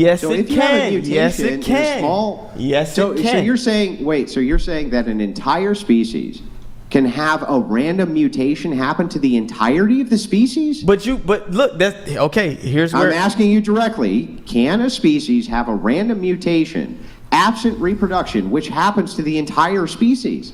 Yes, So it if you have a can. mutation Yes, it in a can. small, Yes, so, it can. So you're saying that an entire species can have a random mutation happen to the entirety of the species? But look, that's okay. Here's where I'm asking you directly, can a species have a random mutation absent reproduction which happens to the entire species?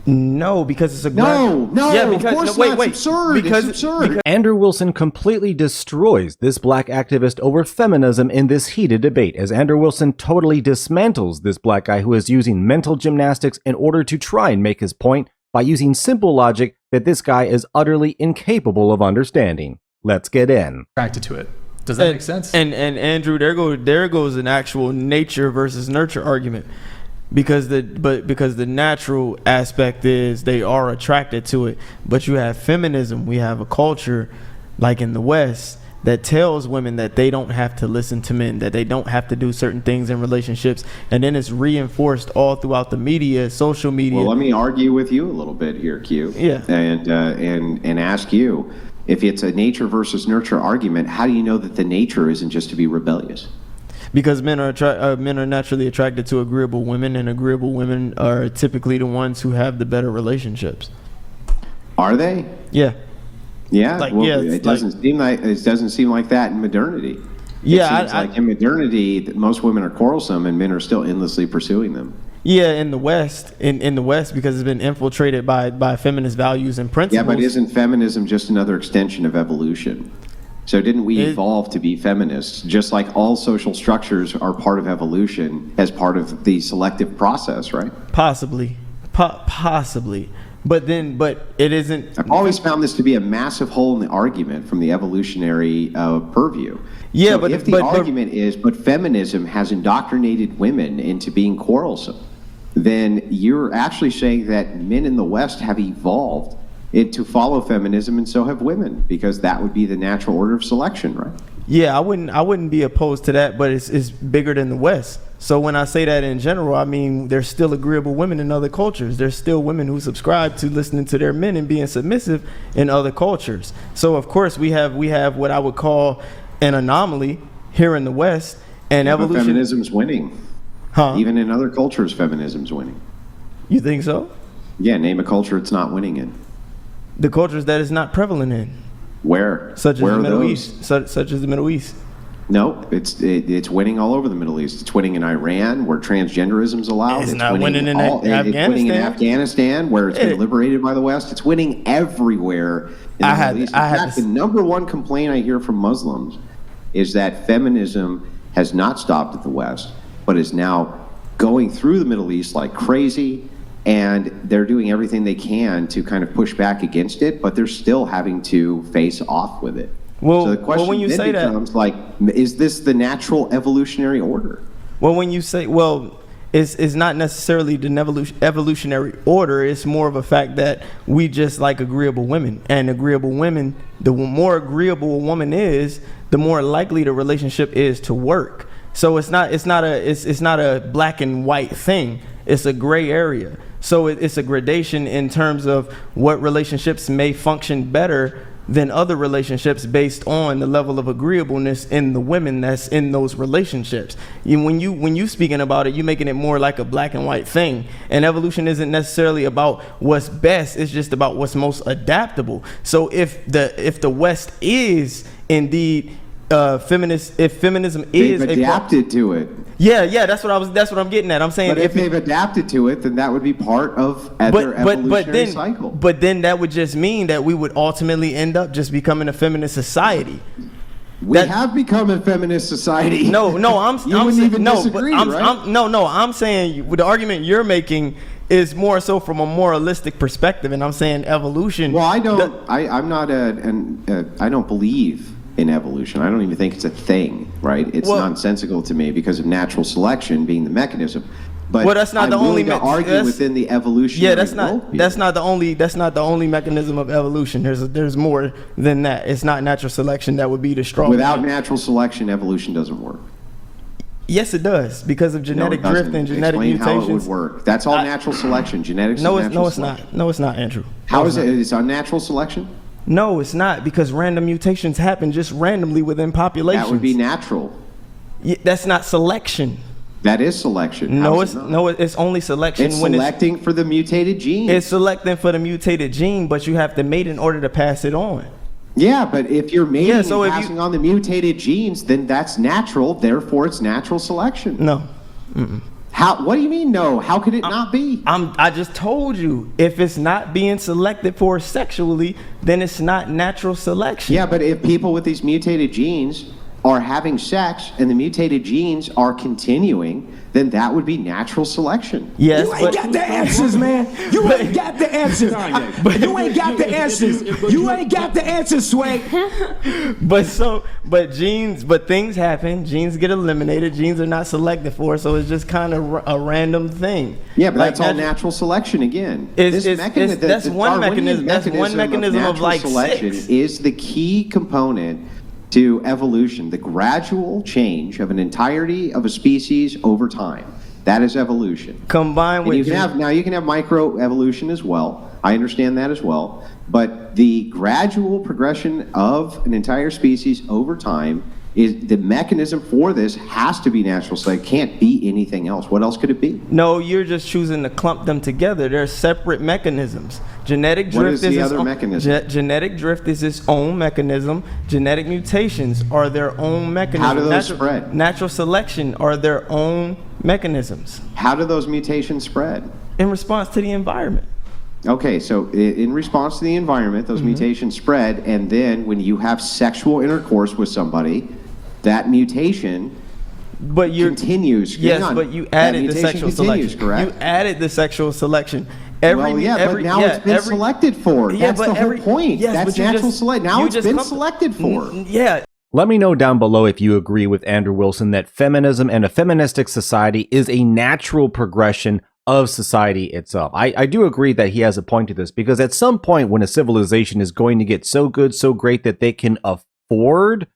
no, because it's a No, yeah, of course not. It's absurd. Because, It's absurd. Andrew Wilson completely destroys this black activist over feminism in this heated debate, as Andrew Wilson totally dismantles this black guy who is using mental gymnastics in order to try and make his point by using simple logic that this guy is utterly incapable of understanding. Let's get in. Attracted to it. Does that make sense? And Andrew, there goes an actual nature versus nurture argument. Because the natural aspect is they are attracted to it, but you have feminism. We have a culture, like in the West, that tells women that they don't have to listen to men, that they don't have to do certain things in relationships, and then it's reinforced all throughout the media, social media. Well, let me argue with you a little bit here, Q. Yeah. And ask you, if it's a nature versus nurture argument, how do you know that the nature isn't just to be rebellious? Because men are naturally attracted to agreeable women, and agreeable women are typically the ones who have the better relationships. Are they? Yeah. Yeah. Like, well, yeah, it doesn't seem like that in modernity. Yeah, It seems like in modernity that most women are quarrelsome and men are still endlessly pursuing them. Yeah, in the West, in the West, because it's been infiltrated by feminist values and principles. Yeah, but isn't feminism just another extension of evolution? So didn't we evolve to be feminists? Just like all social structures are part of evolution as part of the selective process, right? Possibly. Possibly. But it isn't. I've always found this to be a massive hole in the argument from the evolutionary purview. Yeah, so but if the argument is, but feminism has indoctrinated women into being quarrelsome, then you're actually saying that men in the West have evolved to follow feminism, and so have women, because that would be the natural order of selection, right? Yeah, I wouldn't be opposed to that, but it's bigger than the West. So when I say that in general, I mean there's still agreeable women in other cultures. There's still women who subscribe to listening to their men and being submissive in other cultures. So of course we have what I would call an anomaly here in the West, and evolution. But feminism's winning. Huh? Even in other cultures, feminism's winning. You think so? Yeah, name a culture it's not winning in. The cultures that is not prevalent in. Where? Such as Where the are Middle those? East. Such as the Middle East. No, it's winning all over the Middle East. It's winning in Iran, where transgenderism's allowed. It's not winning in It's winning in Afghanistan. Afghanistan, where it's been liberated by the West. It's winning everywhere in the Middle East. In fact, the number one complaint I hear from Muslims is that feminism has not stopped at the West, but is now going through the Middle East like crazy. And they're doing everything they can to kind of push back against it, but they're still having to face off with it. Well, so the question when you then say becomes like, is this the natural evolutionary order? Well, when you say, it's not necessarily the evolutionary order. It's more of a fact that we just like agreeable women, and agreeable women, the more agreeable a woman is, the more likely the relationship is to work. So it's not a black and white thing. It's a gray area. So it's a gradation in terms of what relationships may function better than other relationships based on the level of agreeableness in the women that's in those relationships. When you speaking about it, you're making it more like a black and white thing. And evolution isn't necessarily about what's best. It's just about what's most adaptable. So if the West is indeed feminist, if feminism is they've adapted to it. Yeah, that's what I'm getting at. I'm saying But if they've adapted to it, then that would be part of their evolutionary cycle. But then that would just mean that we would ultimately end up just becoming a feminist society. We have become a feminist society. No, you wouldn't even disagree, right? I'm saying the argument you're making is more so from a moralistic perspective, and I'm saying evolution. Well, I don't believe in evolution. I don't even think it's a thing, right? It's nonsensical to me because of natural selection being the mechanism. But that's not the only argue within the evolutionary. Yeah, that's not the only mechanism of evolution. There's more than that. It's not natural selection that would be the strong. Without natural selection, evolution doesn't work. Yes, it does, because of genetic drift and genetic Explain mutations. How it would work. That's all natural selection. Genetics. No, is natural it's selection. not. No, it's not, Andrew. How is it? It's unnatural selection. No, it's not, because random mutations happen just randomly within populations. That would be natural. That's not selection. That is selection. No, it's only selection. It's selecting for the mutated gene. It's selecting for the mutated gene, but you have to mate in order to pass it on. Yeah, but if you're mating and passing on the mutated genes, then that's natural. Therefore, it's natural selection. No. What do you mean no? How could it not be? I just told you, if it's not being selected for sexually, then it's not natural selection. Yeah, but if people with these mutated genes are having sex and the mutated genes are continuing, then that would be natural selection. Yes, you ain't got the answers, man. You ain't got the answers. You ain't got the answers. You ain't got the answers, Sway. But things happen. Genes get eliminated. Genes are not selected for, so it's just kind of a random thing. Yeah, but that's all natural selection again. That's one mechanism. That's one mechanism of like selection is the key component to evolution, the gradual change of an entirety of a species over time. That is evolution. Combined with you can have microevolution as well. I understand that as well. But the gradual progression of an entire species over time is the mechanism for this has to be natural selection. It can't be anything else. What else could it be? No, you're just choosing to clump them together. They're separate mechanisms. Genetic drift what is the other mechanism? Genetic drift is its own mechanism. Genetic mutations are their own mechanism. How do those spread? Natural selection are their own mechanisms. How do those mutations spread? In response to the environment. Okay, so in response to the environment, those mutations spread, and then when you have sexual intercourse with somebody, that mutation continues. Yes, but you added the sexual selection. Correct? You added the sexual selection. But now it's been selected for. That's the whole point. Yes, that's natural selection. Now it's been selected for. Yeah. Let me know down below if you agree with Andrew Wilson that feminism and a feministic society is a natural progression of society itself. I do agree that he has a point to this, because at some point when a civilization is going to get so good, so great that they can afford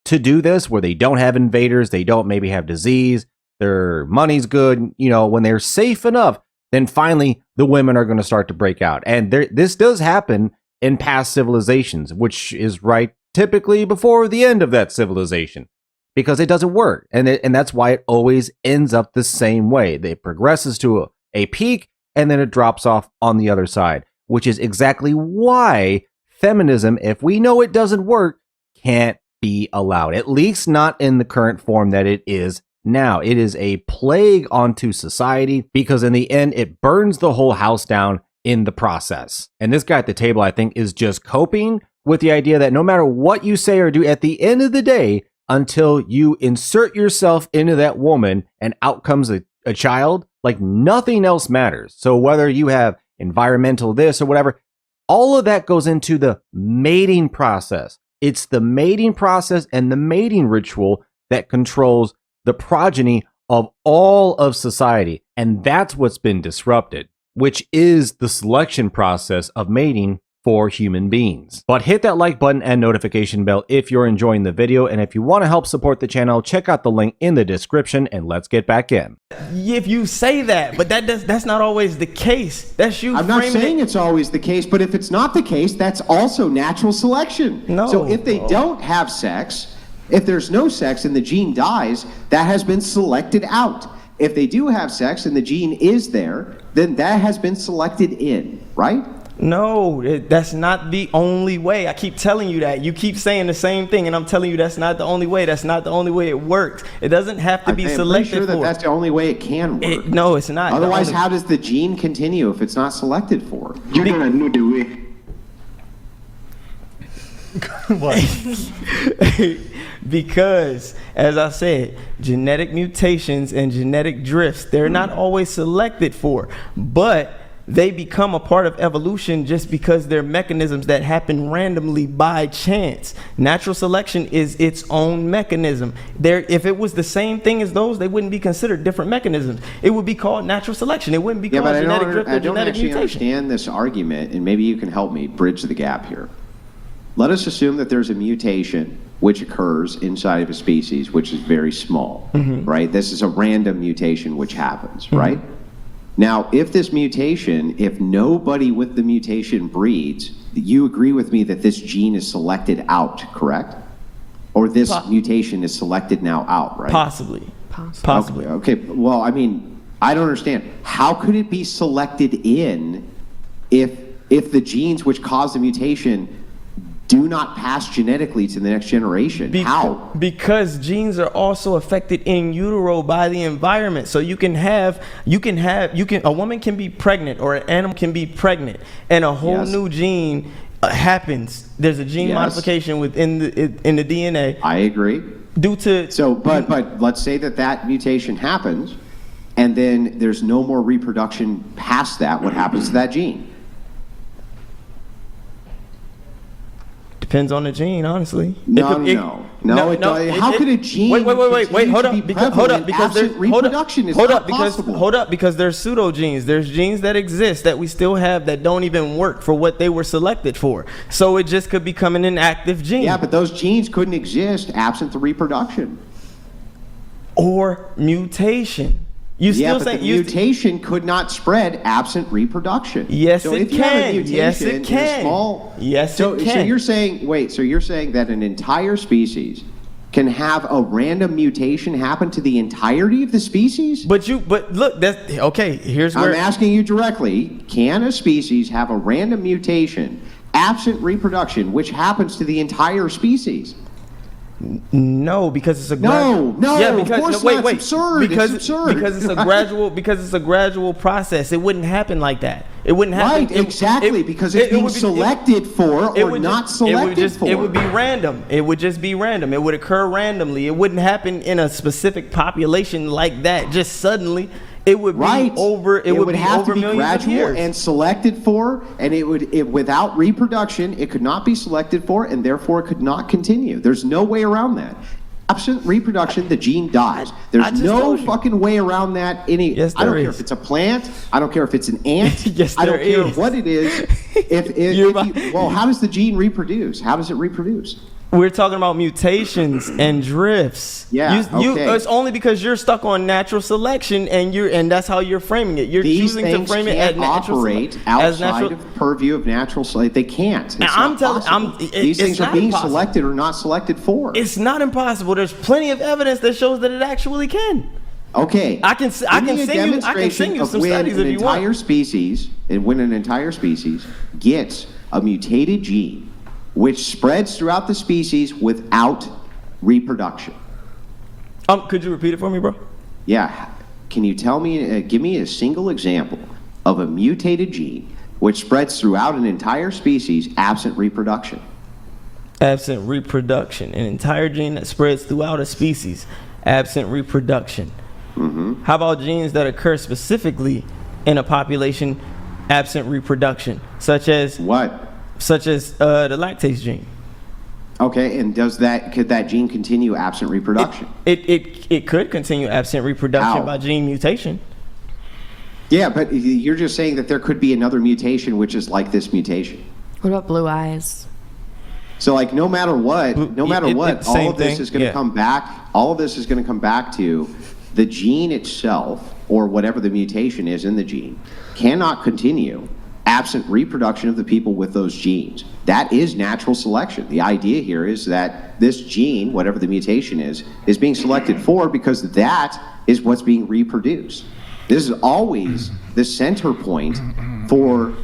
to do this, where they don't have invaders, they don't maybe have disease, their money's good, when they're safe enough, then finally the women are going to start to break out. And this does happen in past civilizations, which is right typically before the end of that civilization, because it doesn't work. And that's why it always ends up the same way. It progresses to a peak and then it drops off on the other side, which is exactly why feminism, if we know it doesn't work, can't be allowed, at least not in the current form that it is now. It is a plague onto society, because in the end, it burns the whole house down in the process. And this guy at the table, I think, is just coping with the idea that no matter what you say or do, at the end of the day, until you insert yourself into that woman and out comes a child, like nothing else matters. So whether you have environmental this or whatever, all of that goes into the mating process. It's the mating process and the mating ritual that controls the progeny of all of society. And that's what's been disrupted, which is the selection process of mating for human beings. But hit that like button and notification bell if you're enjoying the video. And if you want to help support the channel, check out the link in the description, and let's get back in. If you say that, but that's not always the case. That's you. I'm not saying it's always the case, but if it's not the case, that's also natural selection. No. So if they don't have sex, if there's no sex and the gene dies, that has been selected out. If they do have sex and the gene is there, then that has been selected in, right? No, that's not the only way. I keep telling you that. You keep saying the same thing, and I'm telling you that's not the only way. That's not the only way it works. It doesn't have to be selected for. I'm pretty sure that's the only way it can work. No, it's not. Otherwise, how does the gene continue if it's not selected for? You don't know the way. Because, as I said, genetic mutations and genetic drifts, they're not always selected for, but they become a part of evolution just because they're mechanisms that happen randomly by chance. Natural selection is its own mechanism. If it was the same thing as those, they wouldn't be considered different mechanisms. It would be called natural selection. It wouldn't be called genetic drift or genetic mutation. I don't understand this argument, and maybe you can help me bridge the gap here. Let us assume that there's a mutation which occurs inside of a species, which is very small, right? This is a random mutation which happens, right? Now, if this mutation, if nobody with the mutation breeds, you agree with me that this gene is selected out, correct? Or this mutation is selected now out, right? Possibly. Okay. Well, I mean, I don't understand. How could it be selected in if the genes which cause the mutation do not pass genetically to the next generation? How? Because genes are also affected in utero by the environment. So a woman can be pregnant, or an animal can be pregnant, and a whole new gene happens. There's a gene modification within in the DNA. I agree. But let's say that mutation happens, and then there's no more reproduction past that. What happens to that gene? Depends on the gene, honestly. No. How could a gene? Wait. Hold up, because there's pseudo genes. There's genes that exist that we still have that don't even work for what they were selected for. So it just could become an inactive gene. Yeah, but those genes couldn't exist absent the reproduction or mutation. The mutation could not spread absent reproduction. Yes, it can. Yes, it can. So you're saying that an entire species can have a random mutation happen to the entirety of the species? But look, that's okay. Here's where I'm asking you directly: can a species have a random mutation absent reproduction, which happens to the entire species? No, because it's a of course not. It's absurd. Because it's a gradual process. It wouldn't happen like that. It wouldn't happen. Right, exactly, because it's being selected for or not selected for. It would be random. It would just be random. It would occur randomly. It wouldn't happen in a specific population like that, just suddenly. It would be over. It would have to be gradual and selected for, and without reproduction, it could not be selected for, and therefore it could not continue. There's no way around that. Absent reproduction, the gene dies. There's no fucking way around that. I don't care if it's a plant. I don't care if it's an ant. I don't care what it is. How does the gene reproduce? How does it reproduce? We're talking about mutations and drifts. It's only because you're stuck on natural selection, and that's how you're framing it. You're choosing to frame it as natural operate outside of purview of natural selection. They can't. These things are being selected or not selected for. It's not impossible. There's plenty of evidence that shows that it actually can. Okay. I can sing you some studies if you want. When an entire species gets a mutated gene, which spreads throughout the species without reproduction. Could you repeat it for me, bro? Yeah. Can you give me a single example of a mutated gene which spreads throughout an entire species absent reproduction? Absent reproduction. An entire gene that spreads throughout a species absent reproduction. Mm-hmm. How about genes that occur specifically in a population absent reproduction, such as what? Such as the lactase gene. Okay, and could that gene continue absent reproduction? It could continue absent reproduction by gene mutation. Yeah, but you're just saying that there could be another mutation which is like this mutation. What about blue eyes? So no matter what, all of this is going to come back. All of this is going to come back to the gene itself, or whatever the mutation is in the gene, cannot continue absent reproduction of the people with those genes. That is natural selection. The idea here is that this gene, whatever the mutation is being selected for because that is what's being reproduced. This is always the center point for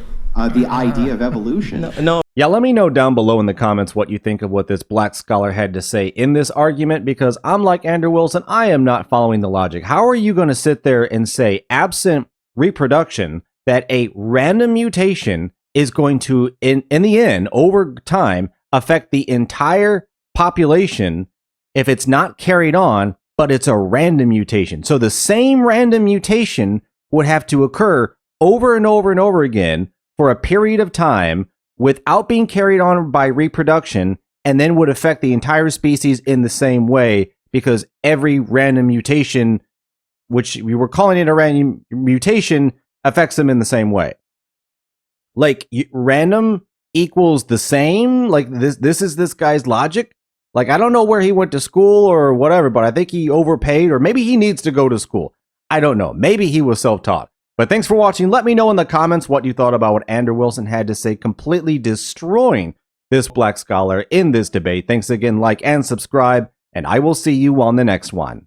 the idea of evolution. No. Yeah, let me know down below in the comments what you think of what this black scholar had to say in this argument, because I'm like Andrew Wilson, I am not following the logic. How are you going to sit there and say absent reproduction, that a random mutation is going to, in the end, over time, affect the entire population if it's not carried on, but it's a random mutation? So the same random mutation would have to occur over and over and over again for a period of time without being carried on by reproduction, and then would affect the entire species in the same way, because every random mutation, which we were calling it a random mutation, affects them in the same way. Random equals the same. This is this guy's logic. I don't know where he went to school or whatever, but I think he overpaid, or maybe he needs to go to school. I don't know. Maybe he was self-taught. But thanks for watching. Let me know in the comments what you thought about what Andrew Wilson had to say, completely destroying this black scholar in this debate. Thanks again, like and subscribe, and I will see you on the next one.